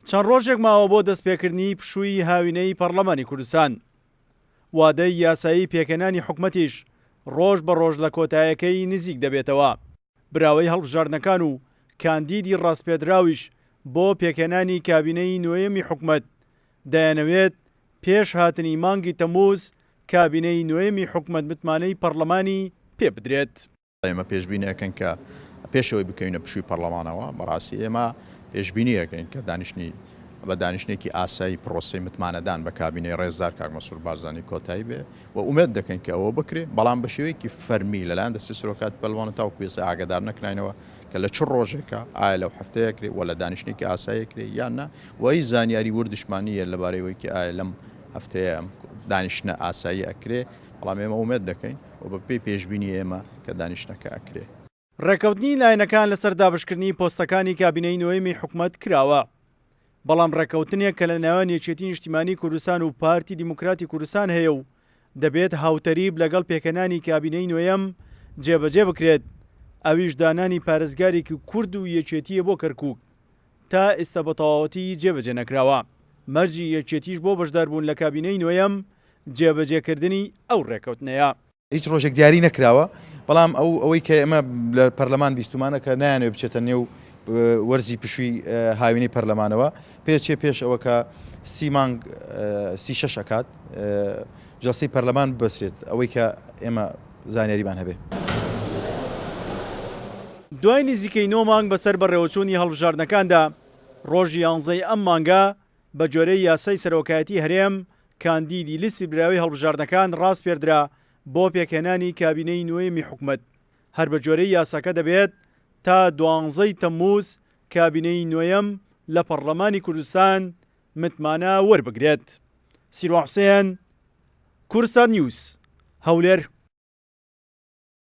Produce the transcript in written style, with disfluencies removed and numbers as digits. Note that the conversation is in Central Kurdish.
چەند ڕۆژێک ماوە بۆ دەستپێکردنی پشووی هاوینەی پەرلەمانی کوردستان. وادەی یاسایی پێکەنانی حکومەتیش ڕۆژ بە ڕۆژ لە کۆتایەکەی نزیک دەبێتەوە. براوەی هەڵبژاردنەکان و کاندیدی ڕاستپێدراویش بۆ پێکەنانی کابینەی نوێیەمی حکومەت دەیانەوێت پێش هاتنی مانگی تەمووز کابینەی نوێیەمی حکومەت متمانەی پەرلەمانی پێ بدرێت. ئێمە پێشبینیەکەن کە پێشەوەی بکەینە پشووی پەرلەمانەوە بەڕاستی ئێمە پێشبینیەکەین کە بە دانیشتێکی ئاسایی پرۆسی متمانەدان بە کابینەی ڕێزدار کاک مەسعود بارزانی کۆتایی بێ و ئومێد دەکەین کە ئەوە بکرێ، بەڵام بە شێوەیەکی فەرمی لەلایەن دەستی سەرۆکاتی پەرلەمانە تاوەکو ئێستا ئاگادار نەکراینەوە کە لە چ ڕۆژێکە ئایا لەو هەفتەیە کرێ و لە دانیشتێکی ئاسایی کرێ یان نە، و ئەی زانیاری وردشمانیە لەبارەیەوەی ئایا لەم هەفتەیە دانیشتنە ئاسایی ئەکرێ، بەڵام ئێمە ئومێد دەکەین و بە پێی پێشبینی ئێمە کە دانیشتەکە ئەکرێ. ڕێکەوتنی لایەنەکان لەسەر دابشکردنی پۆستەکانی کابینەی نوێیەمی حکومەت کراوە، بەڵام ڕێکەوتنێک کە لە ناوان یەکێتی نیشتیمانی کوردستان و پارتی دیموکراتی کوردستان هەیە و دەبێت هاوتەریب لەگەڵ پێکەنانی کابینەی نوێیەم جێبەجێ بکرێت، ئەویش دانانی پارێزگارێکی کورد و یەکێتیە بۆ کەرکووک تا ئێستا بە تەواوەتی جێبەجێ نەکراوە. مەرجی یەکێتیش بۆ بەشداربوون لە کابینەی نوێیەم جێبەجێکردنی ئەو ڕێکەوتنەیە. هیچ ڕۆژێک دیاری نەکراوە، بەڵام ئەوەی کە ئێمە لە پەرلەمان بیستمانە کە نایانێت بچێتە نێو وەرزی پشووی هاوینەی پەرلەمانەوە پێچێ پێش ئەوە کە 30 مانگ 36 ئەکات جەلسەی پەرلەمان ببەسرێت، ئەوەی کە ئێمە زانیاریمان هەبێ. دوای نزیکەی 9 مانگ بەسەر بەڕێوەچوونی هەڵبژاردنەکاندا ڕۆژی 11 ئەم مانگە بە جۆرەی یاسای سەرۆکایەتی هەرێم کاندیدی لیستی براوی هەڵبژاردنەکان ڕاست پێردرا بۆ پێکهێنانی کابینەی نوێیەمی حکومەت. هەر بە جۆرەی یاساکە دەبێت تا 12 تەمووز کابینەی نوێیەم لە پەرلەمانی کوردستان متمانە وەربگرێت. سیروان حوسێن، کورسان نیوز، هەولێر.